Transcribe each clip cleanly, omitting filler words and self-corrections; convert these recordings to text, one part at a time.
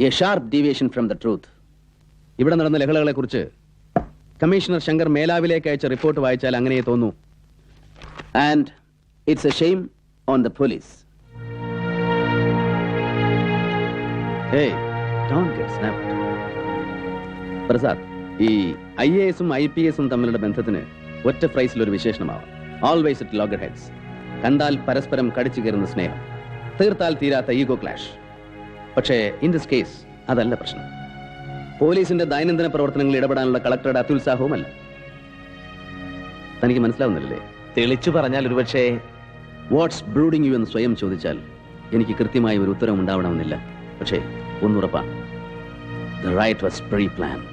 A sharp deviation from the truth. ഇവിടെ നടന്ന ലഹളകളെ കുറിച്ച് കമ്മീഷണർ ശങ്കർ മേലാവിലേക്ക് അയച്ച റിപ്പോർട്ട് വായിച്ചാൽ അങ്ങനെ തോന്നൂ. And it's a shame on the police. Hey, don't get snapped. Prasad, ഈ IAS ഉം IPS ഉം തമ്മിലുള്ള ബന്ധത്തിന് ഒറ്റ ഫ്രൈസിൽ ഒരു വിശേഷണമാവാം. Always at loggerheads. കണ്ടാൽ പരസ്പരം കടിച്ചു കയറുന്ന സ്നേഹം, തീർത്താൽ തീരാത്ത ഈഗോ ക്ലാഷ്. പക്ഷേ ഇൻ ദിസ് കേസ് അതല്ല പ്രശ്നം. പോലീസിന്റെ ദൈനംദിന പ്രവർത്തനങ്ങളിൽ ഇടപെടാനുള്ള കളക്ടറുടെ അത്യുത്സാഹവുമല്ല. തനിക്ക് മനസ്സിലാവുന്നില്ലേ? തെളിച്ചു പറഞ്ഞാൽ ഒരുപക്ഷേ വാട്ട്സ് ബ്രൂഡിംഗ് യു എന്ന് സ്വയം ചോദിച്ചാൽ എനിക്ക് കൃത്യമായ ഒരു ഉത്തരം ഉണ്ടാവണമെന്നില്ല. പക്ഷേ ഒന്നുറപ്പാണ്, the riot was pre-planned.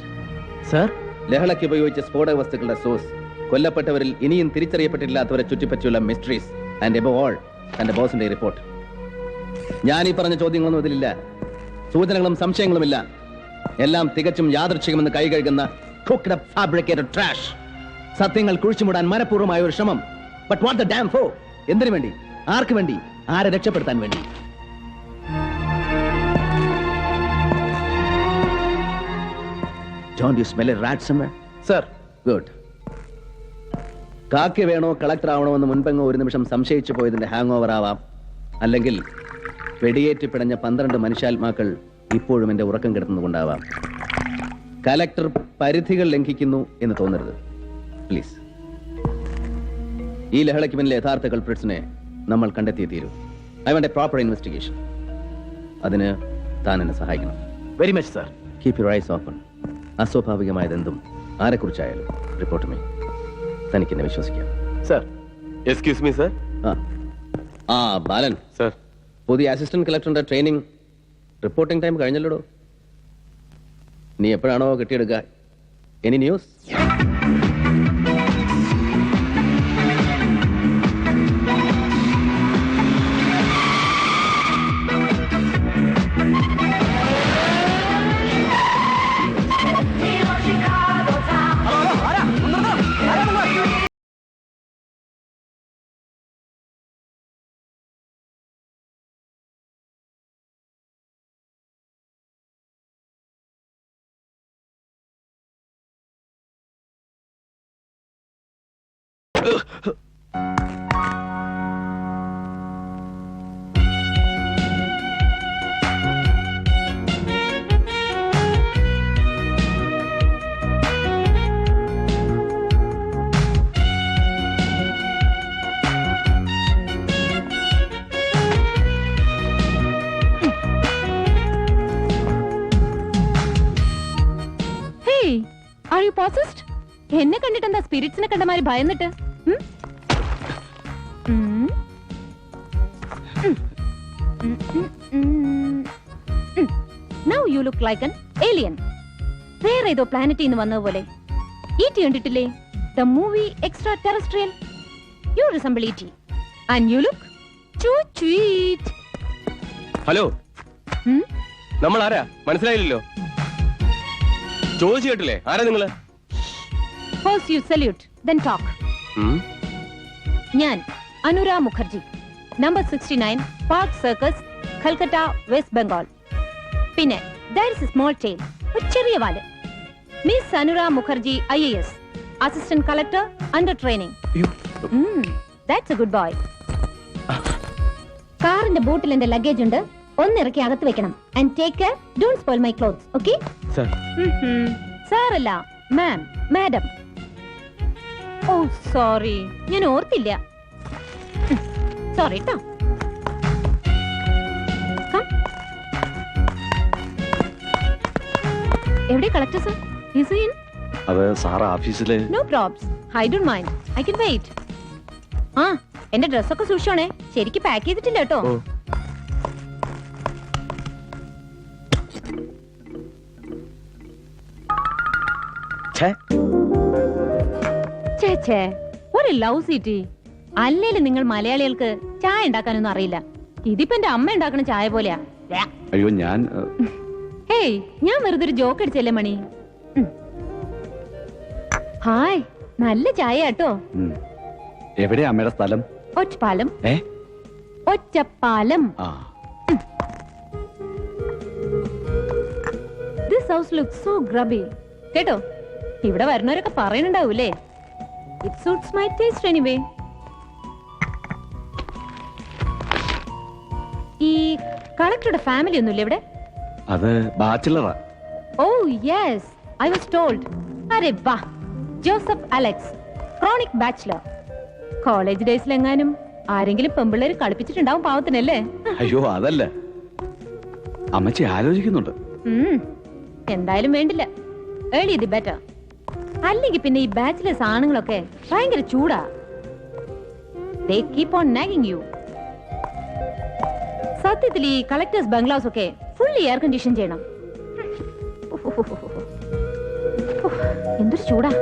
Sir, ലഹളയ്ക്ക് ഉപയോഗിച്ച സ്ഫോടക വസ്തുക്കളുടെ സോഴ്സ്, കൊല്ലപ്പെട്ടവരിൽ ഇനിയും തിരിച്ചറിയപ്പെട്ടിട്ടില്ലാത്തവരെ ചുറ്റിപ്പറ്റിയുള്ള മിസ്റ്ററീസ് ആൻഡ് എബവ് ഓൾ തന്റെ ബോസിന്റെ റിപ്പോർട്ട്. ഞാൻ ഈ പറഞ്ഞ ചോദ്യങ്ങളൊന്നും ഇതിലില്ല, സൂചനകളും സംശയങ്ങളുമില്ല. എല്ലാം തികച്ചും യാദൃച്ഛികമെന്ന് കൈ കഴുകുന്ന cooked up fabricated trash. സത്യങ്ങൾ കുഴിച്ചുമൂടാൻ മനഃപൂർവ്വമായ ഒരു ശ്രമം. But what the damn for? എന്തിനു വേണ്ടി? ആർക്ക് വേണ്ടി? ആരെ രക്ഷപ്പെടുത്താൻ വേണ്ടി? Don't you smell a rat somewhere? Sir. Good. കാക്കി വേണോ കളക്ടർ ആവണോ എന്ന് മുൻപെങ്ങോ ഒരു നിമിഷം സംശയിച്ചു പോയതിന്റെ ഹാങ് ഓവർ ആവാം. അല്ലെങ്കിൽ വെടിയേറ്റ് പിടഞ്ഞ 12 മനുഷ്യാത്മാക്കൾ ഇപ്പോഴും എന്റെ ഉറക്കം കെടുത്തുന്നുകൊണ്ടാവാം. കലക്ടർ പരിധികൾ ലംഘിക്കുന്നു എന്ന് തോന്നരുത് പ്ലീസ്. ഈ ലഹളയ്ക്ക് പിന്നിലെ യഥാർത്ഥ കൾപ്രിറ്റ്സിനെ നമ്മൾ കണ്ടെത്തിയേ തീരൂ. I want a proper investigation. അതിന് താൻ എന്നെ സഹായിക്കണം. Very much sir. Keep your eyes open. അസ്വാഭാവികമായതെന്തും ആരെക്കുറിച്ചായാലും റിപ്പോർട്ട് മീ. തനിക്ക് എന്നെ വിശ്വസിക്കാം. സർ. Excuse me sir. ആ ബാലൻ സർ, പുതിയ അസിസ്റ്റന്റ് കളക്ടറിന്റെ ട്രെയിനിങ് റിപ്പോർട്ടിംഗ് ടൈം കഴിഞ്ഞല്ലോ. നീ എപ്പോഴാണോ കിട്ടിയെടുക്കുക? Any news? Are you possessed? എന്നെ കണ്ടിട്ട് എന്താ സ്പിരിറ്റ്സിനെ കണ്ടമാരി ഭയന്നിട്ട്? Now you look like an alien. വേറെ ഏതോ പ്ലാനറ്റിൽ നിന്ന് വന്നതുപോലെ. E.T. കണ്ടിട്ടില്ലേ? The movie Extraterrestrial. You resemble E.T. And you look too sweet. Hello, നമ്മൾ ആരാ മനസ്സിലായില്ലല്ലോ? ചോദിച്ചു കേട്ടില്ലേ ആരാ നിങ്ങള്? First you salute, then talk. ഞാൻ Anura Mukherjee, number 69 park circus, Calcutta, west Bengal. പിന്നെ there is a small tail, ഒരു ചെറിയ വാല്. Miss Anura Mukherjee IAS, assistant collector, under training. That's a good boy. കാറിന്റെ ബൂട്ടിൽ എന്റെ ലഗേജ് ഉണ്ട്, ഒന്നിറക്കി അകത്ത് വെക്കണം. And take care, don't spoil my clothes, okay? Sir. Sir അല്ല, മാം, മാഡം. ഓ സോറി, ഞാൻ ഓർത്തില്ല. സോറി ട്ടോ. എവിടെ collector sir? Is he in? അത് സാർ ഓഫീസിലെ. No probs. I don't mind. I can wait. ആ, എന്റെ ഡ്രസ്സൊക്കെ സൂക്ഷിച്ചോണേ, ശരിക്ക് പാക്ക് ചെയ്തിട്ടില്ല കേട്ടോ. ചേച്ചേ, ഒരു ലവ് സീറ്റി. അല്ലേലും നിങ്ങൾ മലയാളികൾക്ക് ചായ ഉണ്ടാക്കാനൊന്നും അറിയില്ല. ഇതിപ്പോ എന്റെ അമ്മ ഉണ്ടാക്കണ ചായ പോലെയാ. അയ്യോ ഞാൻ ഹേയ്, ഞാൻ വെറുതെ ഒരു ജോക്ക് അടിച്ചല്ലേ മണി. ഹായ്, നല്ല ചായ കേട്ടോ. എവിടെയാ അമ്മയുടെ സ്ഥലം? Ottapalam. Ottapalam. This house looks so grubby. കേട്ടോ, ഇവിടെ വരുന്നവരൊക്കെ പറയുന്നുണ്ടാവൂലേ, it suits my taste anyway. ഈ കളക്ടറുടെ ഫാമിലി ഒന്നുമില്ല ഇവിടെ? അത് ബാച്ചിലറാ. Oh yes, I was told. അരെ വാ, Joseph Alex, chronic bachelor. College ഡേയ്സിലെങ്ങാനും ആരെങ്കിലും പെമ്പിള്ളേര് കളിപ്പിച്ചിട്ടുണ്ടാവും പാവത്തിനല്ലേ? അയ്യോ അതല്ല, അമ്മച്ചി ആലോചിക്കുന്നുണ്ട്. എന്തായാലും വേണ്ടില്ല, ഏർലി ദി ബെറ്റർ. അല്ലെങ്കിൽ പിന്നെ ഈ ബാച്ചിലേഴ്സ് ആണുങ്ങളൊക്കെ ഭയങ്കര ചൂടാ. They keep on nagging you. സത്യത്തിൽ ഈ കളക്ടേഴ്സ് ബംഗ്ലാവ്സ് ഒക്കെ ഫുള്ളി എയർ കണ്ടീഷൻ ചെയ്യണം. എന്തൊരു ചൂടാ.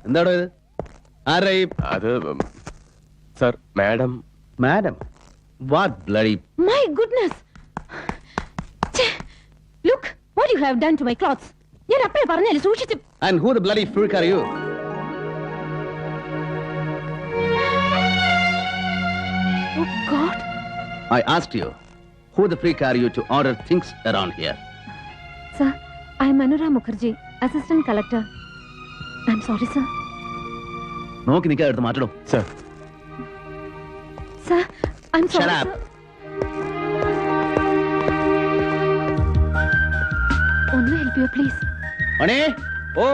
എന്താടോ ഇത്? ആരായി? അത് sir, madam. Madam? What bloody? My goodness. Look what you have done to my clothes. ഞാൻ അപ്പഴേ പറഞ്ഞല്ലേ സൂക്ഷിച്ച്. And who the bloody freak are you? Oh God. I asked you, who the freak are you to order things around here? Sir, I am Anura Mukherjee, Assistant Collector. I'm sorry, sir. നോക്കി നിൽക്കാതെ എടുത്ത് മാറ്റണം. Sir. Sir, I'm sorry. Shut up. Sir. ഒന്ന് help you, please. Mani, oh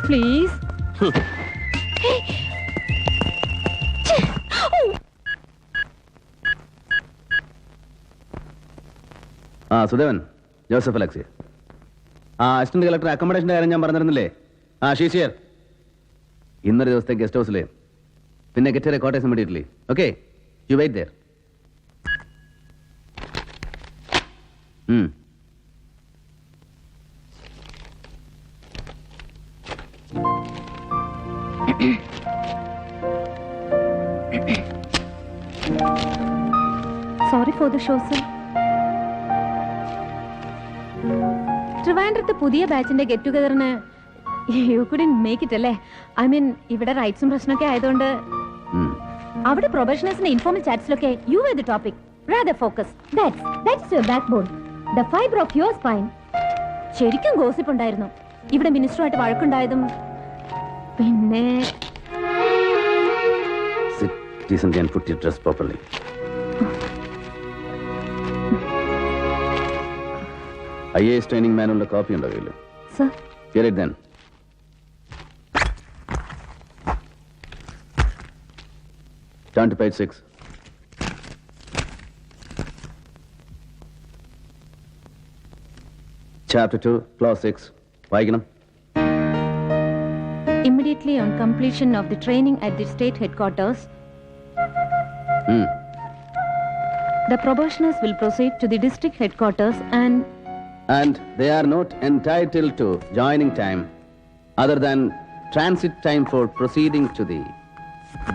Please. Hey. Oh. Sudevan, Joseph Alex. Assistant collector അക്കോമഡേഷന്റെ കാര്യം ഞാൻ പറഞ്ഞിരുന്നില്ലേ? She's here. ഇന്നൊരു ദിവസത്തെ ഗസ്റ്റ് ഹൗസിൽ, പിന്നെ get a quarters immediately. Okay, you wait there. Sorry for the show, sir. ട്രിവാൻഡ്രത്ത് പുതിയ ബാച്ചിന്റെ ഗെറ്റ് ടുഗദറിന് യു കുഡിൻ മേക്ക് ഇറ്റ് അല്ലേ? ഐ മീൻ, ഇവിടെ റൈറ്റ്സും പ്രശ്നമൊക്കെ ആയതുകൊണ്ട് അവിടെ പ്രൊഫഷണൽസിന്റെ ഇൻഫോർമൽ ചാറ്റ്സിലൊക്കെ you are the topic. rather focus. That's your backbone. The fiber of your spine. ശരിക്കും ഗോസിപ്പ് ഉണ്ടായിരുന്നു. ഇവിടെ മിനിസ്റ്ററുമായിട്ട് വഴക്കുണ്ടായതും പിന്നെ Sit decently and put your dress properly. IAS training manual copy ഉണ്ടോ കയ്യിൽ? Sir. Get it then. Turn to page 6. Chapter 2, clause 6. വായിക്കണം. Immediately on completion of the training at the state headquarters, the probationers will proceed to the district headquarters and they are not entitled to joining time other than transit time for proceeding to the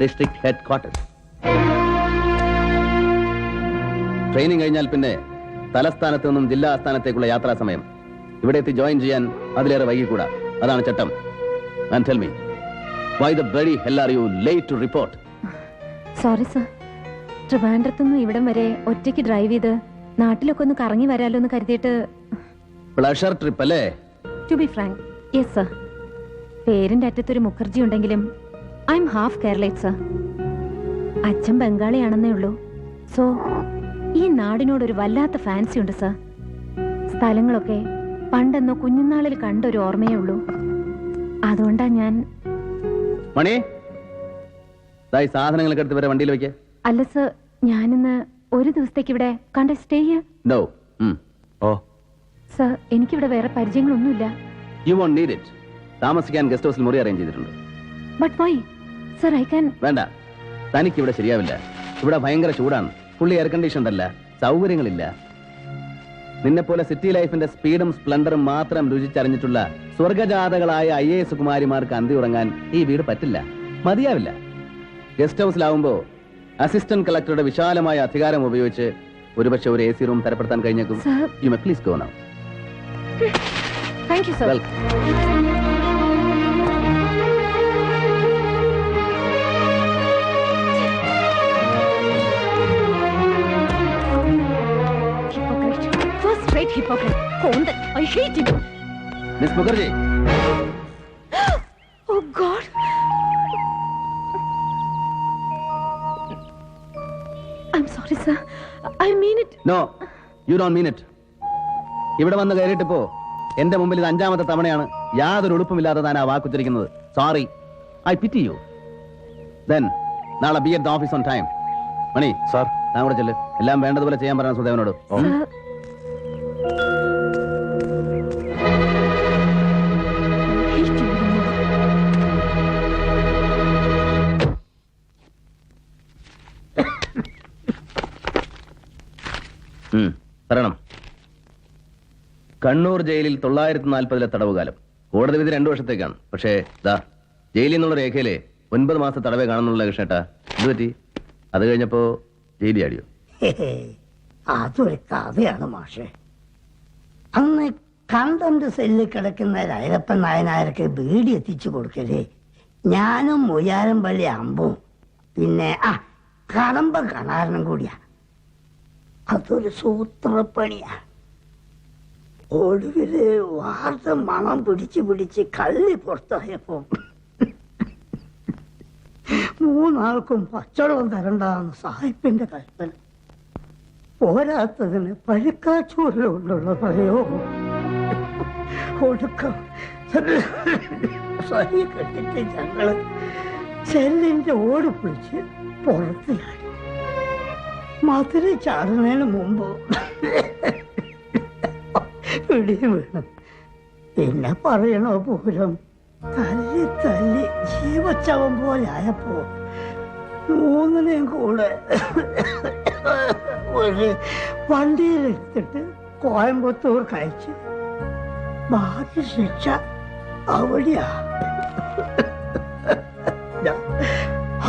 district headquarters. Training കഴിഞ്ഞാൽ പിന്നെ തലസ്ഥാനത്ത് നിന്നും ജില്ലാ ആസ്ഥാനത്തേക്കുള്ള യാത്രാ സമയം ഇവിടെ എത്തി join ചെയ്യാൻ അതിലേറെ വൈകിക്കൂടാ. അതാണ് ചട്ടം. And tell me, why the bloody hell are you late to report? Sorry sir, ട്രിവാൻഡ്രത്തുനിന്ന് ഇവിടം വരെ ഒറ്റയ്ക്ക് ഡ്രൈവ് ചെയ്ത് നാട്ടിലൊക്കെ ഒന്ന് കറങ്ങി വരാലോ എന്ന് കരുതിയിട്ട്. പ്ലഷർ ട്രിപ്പ് അല്ലേ? To be frank, yes sir. പേരിന്റെ അറ്റത്തൊരു മുഖർജി ഉണ്ടെങ്കിലും I'm half Keralite sir. അച്ഛൻ ബംഗാളിയാണെന്നേ ഉള്ളൂ. സോ ഈ നാടിനോടൊരു വല്ലാത്ത ഫാൻസി ഉണ്ട് സർ. സ്ഥലങ്ങളൊക്കെ പണ്ടെന്നോ കുഞ്ഞുനാളിൽ കണ്ടൊരു ഓർമ്മയേ ഉള്ളൂ. അതുകൊണ്ടാ ഞാൻ. മണി, സാധനങ്ങളൊക്കെ എടുത്ത് വരെ വണ്ടിയിൽ വെക്ക. അല്ല സർ, ഞാനിന്ന് ഒരു ദിവസത്തേക്ക് ഇവിടെ കണ്ട സ്റ്റേ ചെയ്യാ. നോ. ഓ സർ, എനിക്കിവിടെ വേറെ പരിചയങ്ങളൊന്നുമില്ല. You won't need it. താമസിക്കാൻ ഗസ്റ്റ് ഹൗസിൽ മുറി അറേഞ്ച് ചെയ്തിട്ടുണ്ട്. But why sir? I can. വേണ്ട, തനിക്ക് ഇവിടെ ശരിയാവില്ല. ഇവിടെ ഭയങ്കര ചൂടാണ്. ഫുള്ളി എയർ കണ്ടീഷൻഡ് അല്ല, സൗകര്യങ്ങളില്ല. നിന്നെപ്പോലെ സിറ്റി ലൈഫിന്റെ സ്പീഡും സ്പ്ലൻഡറും മാത്രം രുചിച്ചറിഞ്ഞിട്ടുള്ള സ്വർഗജാതകളായ IAS കുമാരിമാർക്ക് അന്തി ഉറങ്ങാൻ ഈ വീട് പറ്റില്ല, മതിയാവില്ല. ഗസ്റ്റ് ഹൗസിലാവുമ്പോ അസിസ്റ്റന്റ് കളക്ടറുടെ വിശാലമായ അധികാരം ഉപയോഗിച്ച് ഒരുപക്ഷെ ഒരു AC റൂം തരപ്പെടുത്താൻ കഴിഞ്ഞേക്കും. Sir. You may please go now. Thank you sir. Welcome. Hypocrite. First rate hypocrite. Kondan. I hate him. Miss Mukherjee, Oh God. I'm sorry, sir. I mean it. No you don't mean it. ഇവിടെ വന്ന് കയറിയിട്ടിപ്പോ എന്റെ മുമ്പിൽ ഇത് 5ാമത്തെ തവണയാണ് യാതൊരു ഉളുപ്പുമില്ലാതെ താൻ ആ വാക്കുച്ചരിക്കുന്നത്. Sorry, I pity you. Then നാളെ be at the office on time. Mani sir. താൻ കൂടെ ചെല്ല്. എല്ലാം വേണ്ടതുപോലെ ചെയ്യാൻ പറയാൻ സുദേവനോട്. Sir. I hate you. പറയണം. കണ്ണൂർ ജയിലിൽ 940 തടവുകാലം. കോടതി വിധി 2 വർഷത്തേക്കാണ്. പക്ഷേ ദാ ജയിലിൽ നിന്നുള്ള രേഖയിലെ 9 മാസത്തെ തടവേ കാണുന്നുള്ള കൃഷ്ണേട്ടാ. ഇത് പറ്റി? അത് കഴിഞ്ഞപ്പോ ജയിലി ആടിയോ? അതൊരു കഥയാണ് മാഷെ. അന്ന് കണ്ടന്റ് സെല്ലിൽ കിടക്കുന്ന രൈലപ്പൻ നായനാർക്ക് ബീഡി എത്തിച്ചു കൊടുക്കലേ ഞാനും മുയാരം പള്ളി അമ്പും പിന്നെ കടമ്പ കണാരനും കൂടിയാ. അതൊരു സൂത്രപ്പണിയാ. ഒടുവില് വാർത്ത മണം പിടിച്ച് കള്ളി പുറത്തായപ്പോ 3 ആൾക്കും പച്ചവെള്ളം തരണ്ടാന്ന് സാഹിബിന്റെ കൽപ്പന. പോരാത്തതിന് പഴുക്കാച്ചൂരിൽ കൊണ്ടുള്ള പ്രയോഗം. ഒടുക്കം സഹി കെട്ടിട്ട് ഞങ്ങള് സെല്ലിന്റെ ഓട് പിടിച്ച് പുറത്തിലാടി. മധുര ചാടുന്നതിന് മുമ്പ് പിടിയും വീണു. പിന്നെ പറയണോ പൂരം, തല്ലി ജീവച്ചവൻ പോലെ ആയപ്പോ 3നെയും കൂടെ ഒരു വണ്ടിയിലെടുത്തിട്ട് കോയമ്പത്തൂർ കഴിച്ച് ബാക്കി ശിക്ഷ അവിടെയാ.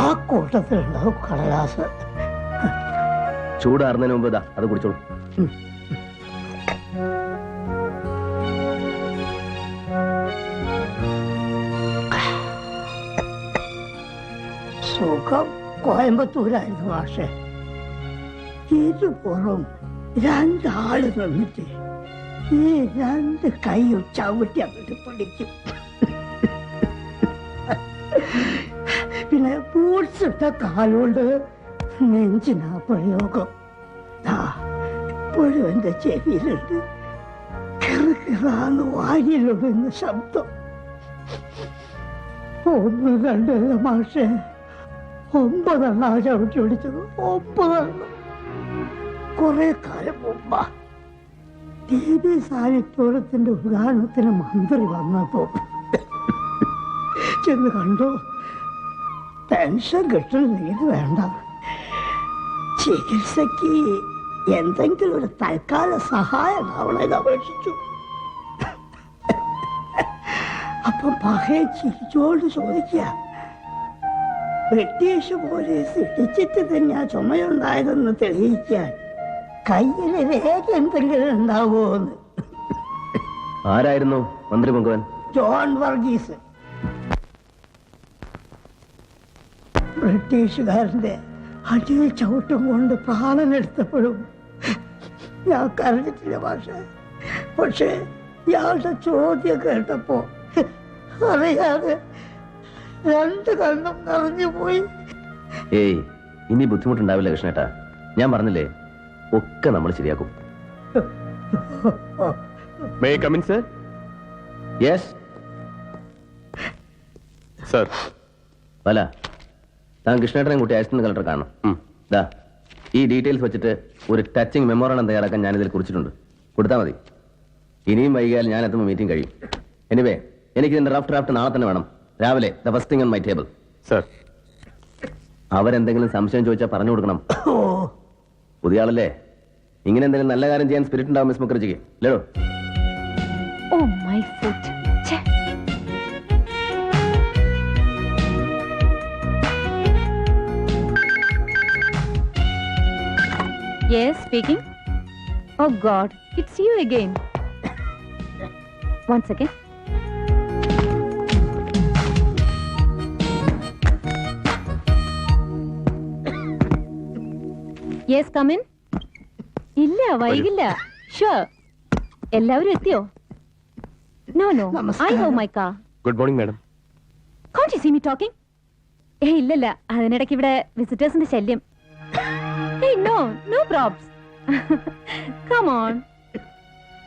ആ കൂട്ടത്തിലുണ്ടാവും കടലാസ്. ചൂടാറുന്നതിന് മുമ്പ് ഇതാ അത് കുടിച്ചോളൂ. സുഖം കോയമ്പത്തൂരായിരുന്നു പക്ഷേ ഇരുപുറം 2 ആള് നിന്നിട്ട് ഈ 2 കൈയും ചവിട്ടി അങ്ങോട്ട് പിടിക്കും. പിന്നെ ബൂട്ട്സ് ഇട്ട കാലുകൊണ്ട് നെഞ്ചിനാ പ്രയോഗം. ഇപ്പോഴും എന്റെ ചെവിയിലുണ്ട് കിറാന്ന് വാരിയിലൊടുന്ന ശബ്ദം. 1, 2 അല്ല മാഷേ, 9 ചവിട്ടി പിടിച്ചത്. 9. കുറെ കാലം മുമ്പാ TV സാനിറ്റോറിയത്തിന്റെ ഉദ്ഘാടനത്തിന് മന്ത്രി വന്നപ്പോ ചെന്ന് കണ്ടു. പെൻഷൻ കിട്ടുന്നെങ്കിൽ വേണ്ട, ചികിത്സക്ക് എന്തെങ്കിലും ഒരു തൽക്കാല സഹായം അവളെ അപേക്ഷിച്ചു. അപ്പൊ പകയെ ചിരിച്ചോണ്ട് ചോദിക്കുക, ബ്രിട്ടീഷ് പോലീസ് ഇടിച്ചിട്ട് തന്നെ ചുമയുണ്ടായതെന്ന് തെളിയിക്കാൻ കയ്യില് രേഖ എന്തെങ്കിലും ഉണ്ടാവുമോന്ന്. ആരായിരുന്നു മന്ത്രി മുഖവൻ? ജോൺ വർഗീസ്. ബ്രിട്ടീഷുകാരന്റെ അടിയിൽ ചവിട്ടും കൊണ്ട് പ്രാണനെടുത്തപ്പോഴും ഞാൻ കരഞ്ഞിട്ടില്ല പക്ഷേ. പക്ഷേ ഇയാളുടെ ചോദ്യം കേട്ടപ്പോ അറിയാതെ 2 കണ്ണും നിറഞ്ഞു പോയി. ഏയ്, ഇനി ബുദ്ധിമുട്ടുണ്ടാവില്ല കൃഷ്ണേട്ടാ. ഞാൻ പറഞ്ഞില്ലേ, ഒക്കെ നമ്മൾ ശരിയാക്കും. May I come in sir? Yes sir. അല്ല, താൻ കൃഷ്ണേട്ടനെ കൂട്ടി അസിസ്റ്റന്റ് കളക്ടർ കാണണം. ദാ ഈ ഡീറ്റെയിൽസ് വെച്ചിട്ട് ഒരു ടച്ചിങ് മെമ്മോറാണ്ടം തയ്യാറാക്കാൻ ഞാനിതിൽ കുറിച്ചിട്ടുണ്ട്. കൊടുത്താൽ മതി. ഇനിയും വൈകിയാൽ ഞാൻ എത്തുമ്പോൾ മീറ്റിംഗ് കഴിയും. എനിവേ, എനിക്ക് ഇതിന്റെ റഫ് ഡ്രാഫ്റ്റ് നാളെ തന്നെ വേണം, രാവിലെ. The first thing on my table. Sir. അവരെന്തെങ്കിലും സംശയം ചോദിച്ചാൽ പറഞ്ഞു കൊടുക്കണം. പുതിയ ആളല്ലേ, ഇങ്ങനെ എന്തെങ്കിലും നല്ല കാര്യം ചെയ്യാൻ സ്പിരിറ്റ് ഉണ്ടാവും മിസ് മുഖർജിക്ക് അല്ലോ. Oh my foot. Yes, speaking. Oh God, it's you again. One second. Yes, come in. ഇല്ല വൈകില്ല. Sure. എല്ലാവരും എത്തിയോ? No, no. I have my car. Good morning madam. Can't you see me talking? ഇല്ലല്ല, അതിനിടയ്ക്ക് ഇവിടെ വിസിറ്റേഴ്സിന്റെ ശല്യം. Hey, no props. Come on.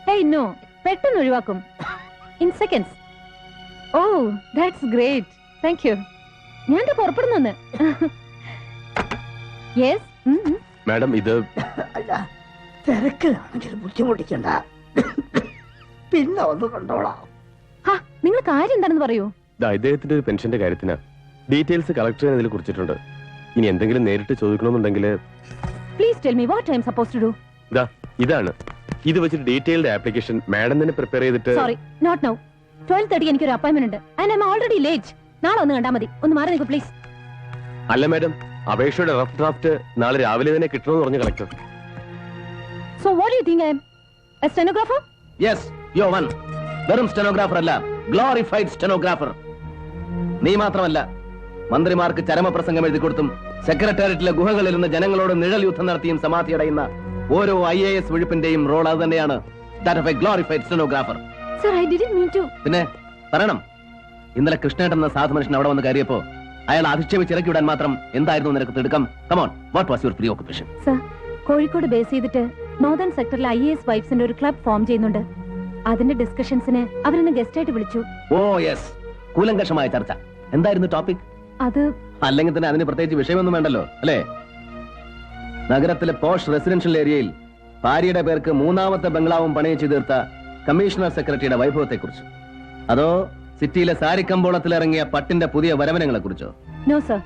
Hey, no. പെട്ടെന്ന് ഒഴിവാക്കും. In seconds. Oh, that's great. Thank you. ഞാൻ പുറപ്പെടുന്നു. Yes. മാഡം ഇത് അല്ല, തിരക്കിലാണെങ്കിൽ ബുദ്ധിമുട്ടിക്കണ്ട, പിന്നെ ഒന്ന് കണ്ടോളാം. നിങ്ങൾ കാര്യം എന്താണെന്ന് പറയൂ. ഇദ്ദേഹത്തിന്റെ ഒരു പെൻഷന്റെ കാര്യത്തിന് ഡീറ്റെയിൽസ് കളക്ടർ ഇതിൽ കുറിച്ചിട്ടുണ്ട്. ഇനി എന്തെങ്കിലും നേരിട്ട് ചോദിക്കണമെന്നുണ്ടെങ്കിൽ please tell me what I am suppose to do. ഇതാണ്. ഇത് വെച്ചിട്ട് ഡീറ്റെയിൽഡ് ആപ്ലിക്കേഷൻ മാഡം തന്നെ പ്രിപ്പയർ ചെയ്തിട്ട്. Sorry, not now. 12:30 എനിക്കൊരു അപ്പോയിന്റ്മെന്റ് ഉണ്ട് and I am already late. നാളെ ഒന്ന് കണ്ടാൽ മതി. ഒന്ന് മാറി നിൽക്കൂ പ്ലീസ്. അല്ല മാഡം, അപേക്ഷയുടെ റഫ് ഡ്രാഫ്റ്റ് നാളെ രാവിലെ തന്നെ കിട്ടണമെന്ന് പറഞ്ഞു collector. So what do you think I am a stenographer? Yes, you are one. വെറും സ്റ്റെനോഗ്രാഫർ അല്ല, ഗ്ലോറിഫൈഡ് സ്റ്റെനോഗ്രാഫർ. നീ മാത്രമല്ല, മന്ത്രിമാർക്ക് ചരമപ്രസംഗം എഴുതി കൊടുത്തും സെക്രട്ടേറിയറ്റിലെ ഗുഹകളിൽ നിന്ന് ജനങ്ങളോട് നിഴൽ യുദ്ധം നടത്തിയും സമാധി അടയുന്ന ഓരോ IAS വിഴുപ്പിന്റെയും റോൾ അത് തന്നെയാണ്. That of a glorified stenographer. Sir, I didn't mean to. പിന്നെ പറയണം. ഇന്നലെ കൃഷ്ണേട്ടൻ എന്ന സാധു മനുഷ്യൻ അവിടെ വന്ന് കയറിയപ്പോ അയാൾ അധിക്ഷേപിച്ച് ഇറക്കി വിടാൻ മാത്രം എന്തായിരുന്നു നിനക്ക് തിടുക്കം? Come on, what was your preoccupation? Sir, Kozhikode base ചെയ്തിട്ട് നോർത്തേൺ സെക്ടറിൽ IAS വൈഫ്സിന്റെ ഒരു ക്ലബ് ഫോം ചെയ്യുന്നുണ്ട്. അതിന്റെ ഡിസ്കഷൻസിന് അവരെന്നെ ഗസ്റ്റ് ആയിട്ട് വിളിച്ചു. ഓ യെസ്, കൂലങ്കഷമായ ചർച്ച. എന്തായിരുന്നു ടോപ്പിക്? അത് അല്ലെങ്കിൽ തന്നെ അതിന് പ്രത്യേകിച്ച് വിഷയമൊന്നും വേണ്ടല്ലോ അല്ലേ? നഗരത്തിലെ പോഷ് റെസിഡൻഷ്യൽ ഏരിയയിൽ ഭാര്യയുടെ പേർക്ക് 3ാമത്തെ ബംഗ്ലാവും പണിയിച്ചു തീർത്ത കമ്മീഷണർ സെക്രട്ടറിയുടെ വൈഭവത്തെ കുറിച്ച്, അതോ സിറ്റിയിലെ സാരിക്കമ്പോളത്തിലിറങ്ങിയ പട്ടിന്റെ പുതിയ വരവനങ്ങളെ കുറിച്ചോ? നോ സർ,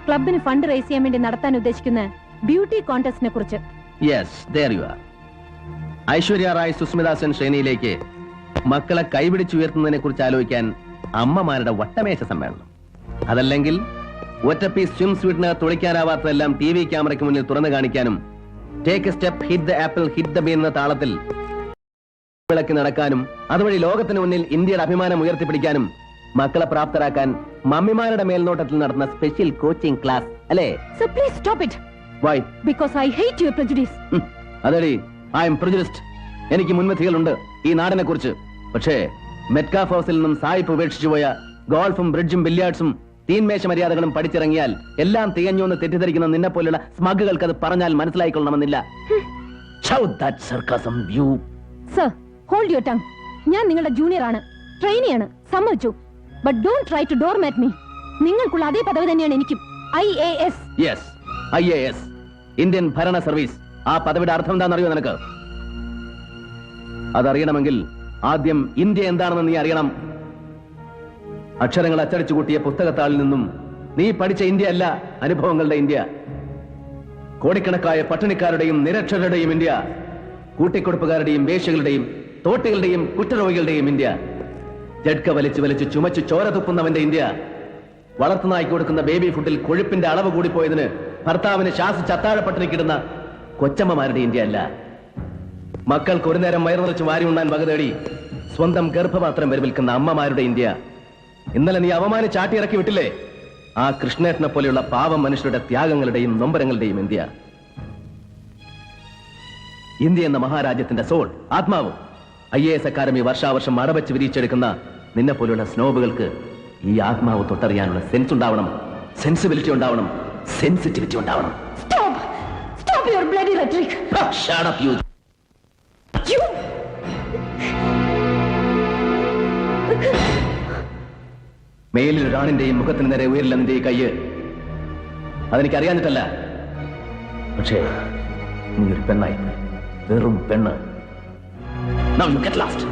ക്ലബിന് ഫണ്ട് റേസ് ചെയ്യാൻ വേണ്ടി നടത്താൻ ഉദ്ദേശിക്കുന്ന ബ്യൂട്ടി കോntestനെ കുറിച്ച്. Yes, there you are. Aishwarya Rai, Sushmita Sen ശ്രേണിയിലേക്ക് മക്കളെ കൈപിടിച്ചുയർത്തുന്നതിനെ കുറിച്ച് ആലോചിക്കാൻ അമ്മമാരുടെ വട്ടമേശ സമ്മേളനം. അതല്ലെങ്കിൽ ഒറ്റ പീസ് സ്വിം സ്വീറ്റിനകത്ത് തുളിക്കാനാവാത്തതെല്ലാം TV ക്യാമറയ്ക്ക് മുന്നിൽ തുറന്നു കാണിക്കാനും take a step, hit the apple, hit the bean എന്ന താളത്തിൽ വിളക്കി നടക്കാനും അതുവഴി ലോകത്തിന് മുന്നിൽ ഇന്ത്യയുടെ അഭിമാനം ഉയർത്തിപ്പിടിക്കാനും മക്കളെ പ്രാപ്തരാക്കാൻ മമ്മിമാരുടെ മേൽനോട്ടത്തിൽ നടത്തുന്ന സ്പെഷ്യൽ കോച്ചിങ് ക്ലാസ് അല്ലേ? Sir please stop it. Why? Because I hate your prejudice. അതെടി, ഐ എം പ്രെജുഡിസ്ഡ്. എനിക്ക് മുൻവിധികളുണ്ട് ഈ നാടിനെ കുറിച്ച്. പക്ഷേ മെറ്റ്കാഫ് ഹൗസിൽ നിന്നും സായിപ്പ് ഉപേക്ഷിച്ചു പോയ ഗോൾഫും ബ്രിഡ്ജും ബില്യാർഡ്സും തീൻമേശ മര്യാദകളും പഠിച്ചിറങ്ങിയാൽ എല്ലാം തികഞ്ഞു എന്ന് തെറ്റിദ്ധരിക്കുന്ന നിന്നെ പോലുള്ള സ്മഗുകൾക്ക് അത് പറഞ്ഞാൽ മനസ്സിലായിക്കൊള്ളണമെന്നില്ല. Sir, hold your tongue. ഞാൻ നിങ്ങളുടെ ജൂനിയർ ആണ്, ട്രെയിനിയാണ്, സമ്മതിച്ചു. But don't try to doormat me. നിങ്ങൾക്കുള്ള അതേ പദവി തന്നെയാണ് എനിക്കും. IAS. യെസ്, IAS, ഇന്ത്യൻ ഭരണ സർവീസ്. ആ പദവിയുടെ അർത്ഥം എന്താണെന്നറിയോ നിനക്ക്? അതറിയണമെങ്കിൽ ആദ്യം ഇന്ത്യ എന്താണെന്ന് നീ അറിയണം. അക്ഷരങ്ങൾ അച്ചടിച്ചു കൂട്ടിയ പുസ്തകത്താളിൽ നിന്നും നീ പഠിച്ച ഇന്ത്യ അല്ല അനുഭവങ്ങളുടെ ഇന്ത്യ. കോടിക്കണക്കായ പട്ടിണിക്കാരുടെയും നിരക്ഷരരുടെയും ഇന്ത്യ, കൂട്ടിക്കൊടുപ്പുകാരുടെയും വേശ്യകളുടെയും തോട്ടികളുടെയും കുറ്റരോഗികളുടെയും ഇന്ത്യ, ജഡ്ക വലിച്ചു വലിച്ച് ചുമച്ചു ചോര തുപ്പുന്നവന്റെ ഇന്ത്യ, വളർത്തുനായ്ക്ക് കൊടുക്കുന്ന ബേബി ഫുഡിൽ കൊഴുപ്പിന്റെ അളവ് കൂടിപ്പോയതിന് ഭർത്താവിന് ശാസിച്ച് അത്താഴപ്പട്ടിണിക്കിടുന്ന കൊച്ചമ്മമാരുടെ ഇന്ത്യ അല്ല. മക്കൾക്ക് ഒരു നേരം വയറു നിറച്ച് വാരി ഉണ്ണാൻ വക തേടി സ്വന്തം ഗർഭപാത്രം വരവിൽക്കുന്ന അമ്മമാരുടെ ഇന്ത്യ. ഇന്നലെ നീ അവമാനം ചാട്ടിയിറക്കി വിട്ടില്ലേ ആ കൃഷ്ണേട്ടനെ പോലെയുള്ള പാവം മനുഷ്യരുടെ ത്യാഗങ്ങളുടെയും നൊമ്പരങ്ങളുടെയും ഇന്ത്യ. ഇന്ത്യ എന്ന മഹാരാജ്യത്തിന്റെ സോൾ, ആത്മാവ്. IAS അക്കാദമി വർഷാവർഷം അടവച്ച് വിരിച്ചെടുക്കുന്ന നിന്നെ പോലെയുള്ള സ്നോബുകൾക്ക് ഈ ആത്മാവ് തൊട്ടറിയാനുള്ള സെൻസ് ഉണ്ടാവണം, സെൻസിബിലിറ്റി ഉണ്ടാവണം, സെൻസിറ്റിവിറ്റി ഉണ്ടാവണം. Stop your bloody rhetoric. Shut up, you. മേലിൽ ഒരാണിന്റെയും മുഖത്തിന് നേരെ ഉയരില്ല നിന്റെ ഈ കയ്യ്. അതെനിക്കറിയാഞ്ഞിട്ടല്ല, പക്ഷേ നീ ഒരു പെണ്ണായി, വെറും പെണ്ണ്. Now you get lost.